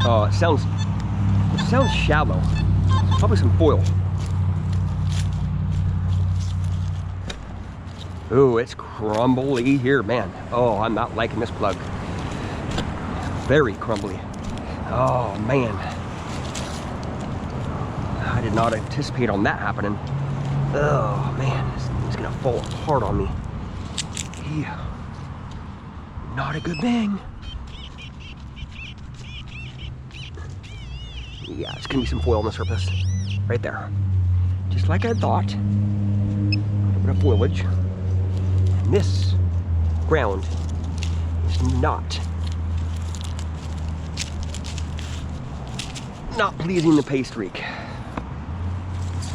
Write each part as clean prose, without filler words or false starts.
It sounds shallow. Probably some foil. Ooh, it's crumbly here, man. Oh, I'm not liking this plug. Very crumbly. Oh, man. I did not anticipate on that happening. Oh, man. It's gonna fall apart on me. Yeah. Not a good thing. Yeah, it's gonna be some foil on the surface. Right there. Just like I thought. A little bit of foliage. And this ground is not pleasing the Paystreak.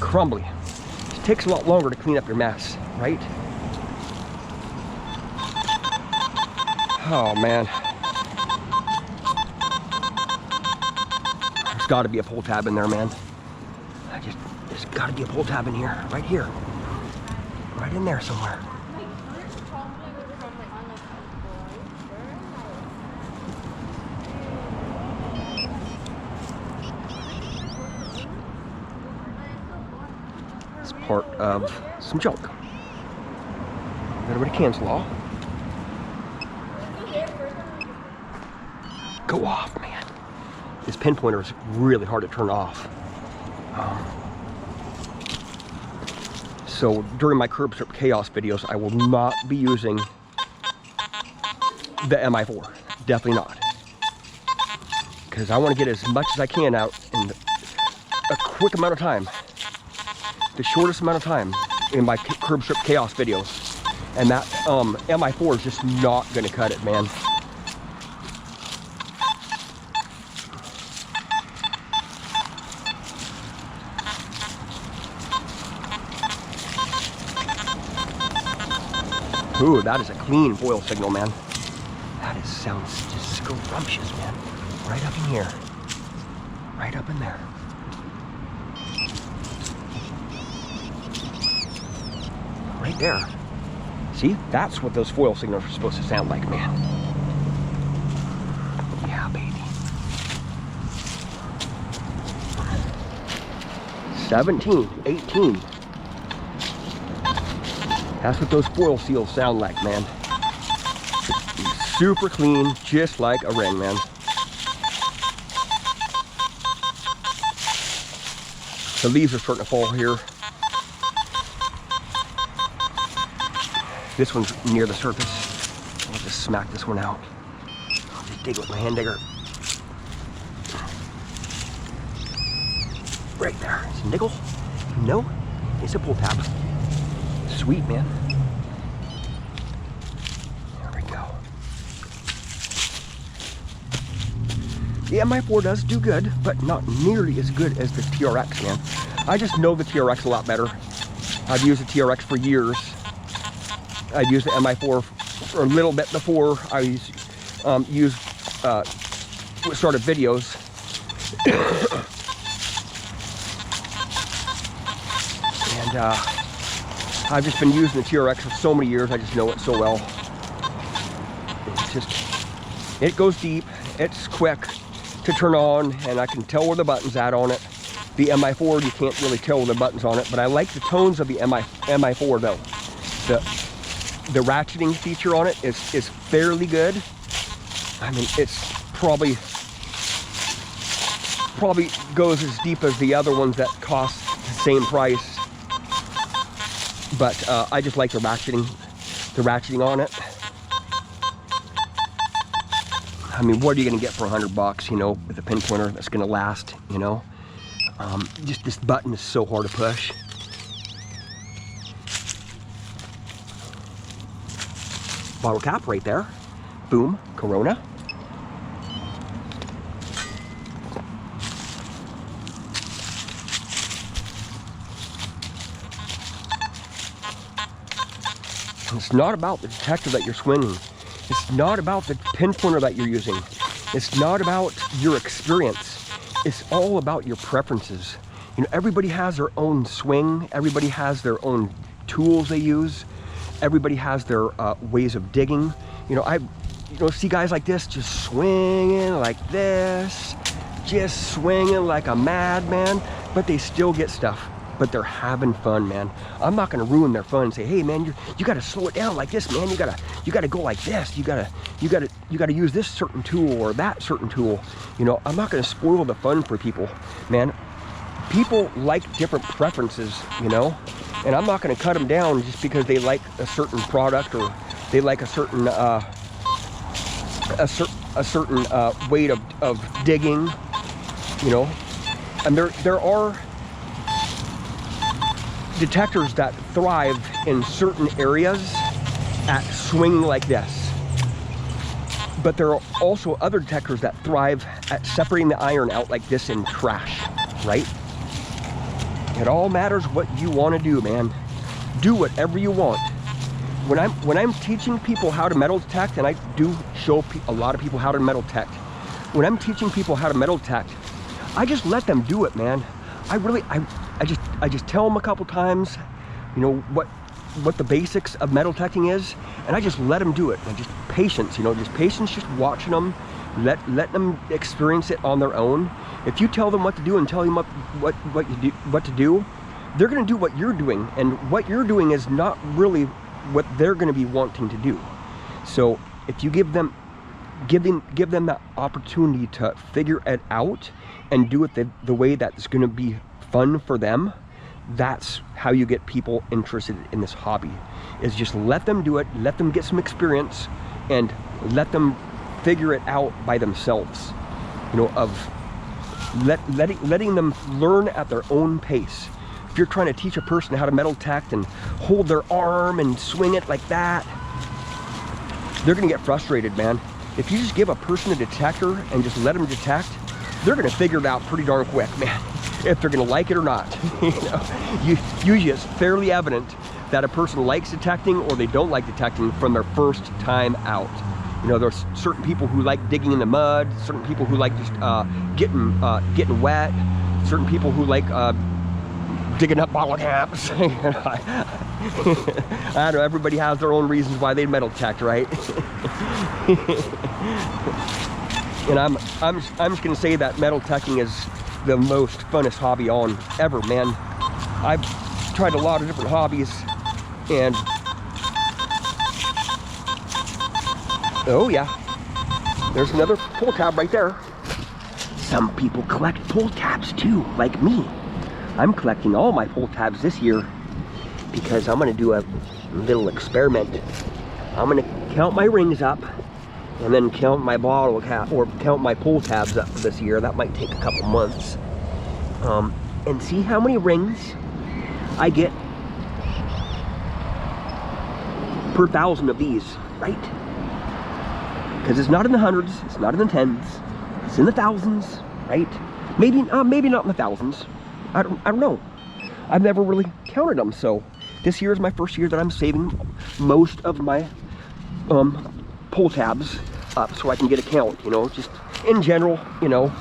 Crumbly. It takes a lot longer to clean up your mess, right? Oh man. There's gotta be a pull tab in there, man. There's gotta be a pull tab in here. Right here. Right in there somewhere. It's part of some junk. A little bit of cancel law. Go off, man. This pin pointer is really hard to turn off. So during my curb strip chaos videos, I will not be using the MI4. Definitely not. Because I want to get as much as I can out in a quick amount of time. The shortest amount of time in my curb strip chaos videos. And that MI4 is just not going to cut it, man. Ooh, that is a clean foil signal, man. That sounds just scrumptious, man. Right up in here. Right up in there. Right there. See, that's what those foil signals are supposed to sound like, man. Yeah, baby. 17, 18. That's what those foil seals sound like, man. Super clean, just like a ring, man. The leaves are starting to fall here. This one's near the surface. I'll just smack this one out. I'll just dig with my hand digger. Right there. It's a nickel. No, it's a pull tab. Sweet, man. There we go. The MI4 does do good, but not nearly as good as the TRX, man. I just know the TRX a lot better. I've used the TRX for years. I've used the MI4 for a little bit before I started videos. And I've just been using the TRX for so many years. I just know it so well. It goes deep. It's quick to turn on, and I can tell where the button's at on it. The MI4, you can't really tell where the button's on it, but I like the tones of the MI4 though. The ratcheting feature on it is fairly good. I mean, it's probably goes as deep as the other ones that cost the same price. But I just like the ratcheting on it. I mean, what are you gonna get for $100, you know, with a pin pointer that's gonna last, you know? Just this button is so hard to push. Bottle cap right there. Boom, Corona. It's not about the detector that you're swinging. It's not about the pin pointer that you're using. It's not about your experience. It's all about your preferences. You know, everybody has their own swing. Everybody has their own tools they use. Everybody has their ways of digging. You know, I see guys like this just swinging like this. just swinging like a madman, but they still get stuff. But they're having fun, man. I'm not gonna ruin their fun and say, hey man, you gotta slow it down like this, man. You gotta go like this. You gotta use this certain tool or that certain tool. You know, I'm not gonna spoil the fun for people, man. People like different preferences, you know, and I'm not gonna cut them down just because they like a certain product or they like a certain way of digging, you know. And there are detectors that thrive in certain areas at swinging like this, but there are also other detectors that thrive at separating the iron out like this in trash, right? It all matters what you want to do, man. Do whatever you want. When I'm teaching people how to metal detect, and I do show a lot of people how to metal detect, when I'm teaching people how to metal detect, I just let them do it, man. I just tell them a couple times, you know, what the basics of metal detecting is, and I just let them do it. And just patience, you know, just patience, just watching them, let them experience it on their own. If you tell them what to do and tell them what to do, they're going to do what you're doing, and what you're doing is not really what they're going to be wanting to do. So if you give them that opportunity to figure it out and do it the way that's going to be fun for them, that's how you get people interested in this hobby. Is just let them do it, let them get some experience, and let them figure it out by themselves. You know, of letting them learn at their own pace. If you're trying to teach a person how to metal detect and hold their arm and swing it like that, they're gonna get frustrated, man. If you just give a person a detector and just let them detect, they're gonna figure it out pretty darn quick, man, if they're gonna like it or not. You know, usually it's fairly evident that a person likes detecting or they don't like detecting from their first time out. You know, there's certain people who like digging in the mud, certain people who like just getting wet, certain people who like digging up bottle caps. I don't know, everybody has their own reasons why they metal detect, right? And I'm just gonna say that metal detecting is the most funnest hobby on ever, man. I've tried a lot of different hobbies, and oh yeah, there's another pull tab right there. Some people collect pull tabs too, like me. I'm collecting all my pull tabs this year because I'm gonna do a little experiment. I'm gonna count my rings up and then count my bottle cap, or count my pull tabs up for this year. That might take a couple months. And see how many rings I get per 1,000 of these, right? Because it's not in the hundreds, it's not in the tens, it's in the thousands, right? Maybe not in the thousands. I don't know. I've never really counted them, so this year is my first year that I'm saving most of my pull tabs up so I can get a count, you know, just in general, you know.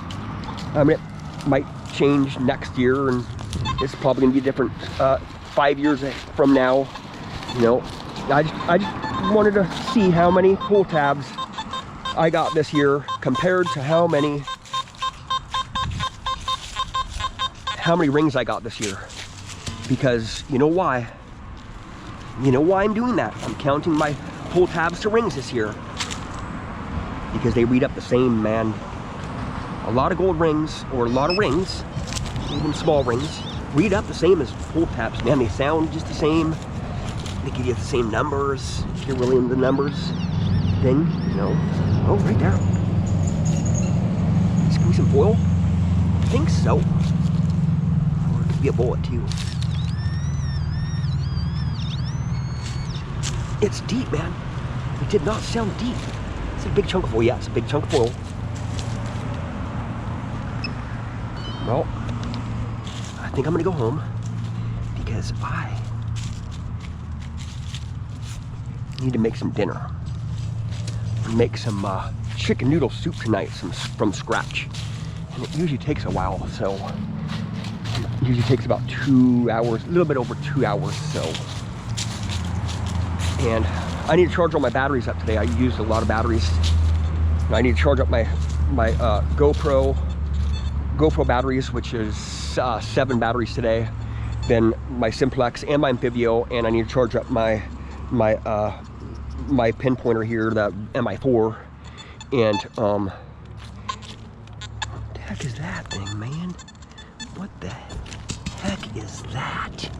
I mean, it might change next year, and it's probably gonna be different 5 years from now, you know. I just wanted to see how many pull tabs I got this year compared to how many rings I got this year. Because you know why? You know why I'm doing that? I'm counting my pull tabs to rings this year. Because they read up the same, man. A lot of gold rings, or a lot of rings, even small rings, read up the same as pull tabs, man. They sound just the same. They give you the same numbers. If you're really into the numbers thing, you know. Oh, right there. Just give me some foil. I think so. Or it could be a bullet too. It's deep, man. It did not sound deep. It's a big chunk of foil. Yeah, it's a big chunk of foil. Well, I think I'm gonna go home because I need to make some dinner. Make some chicken noodle soup tonight, from scratch. And it usually takes a while, so it usually takes about 2 hours, a little bit over 2 hours, so. And I need to charge all my batteries up today. I used a lot of batteries. I need to charge up my GoPro, GoPro batteries, which is 7 batteries today, then my Simplex and my Amphibio, and I need to charge up my pinpointer here, the MI4, and what the heck is that thing, man? What the heck is that?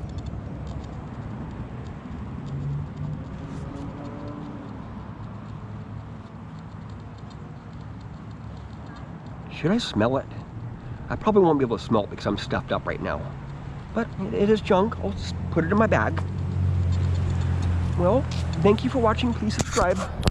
Should I smell it? I probably won't be able to smell it because I'm stuffed up right now. But it is junk. I'll just put it in my bag. Well, thank you for watching. Please subscribe.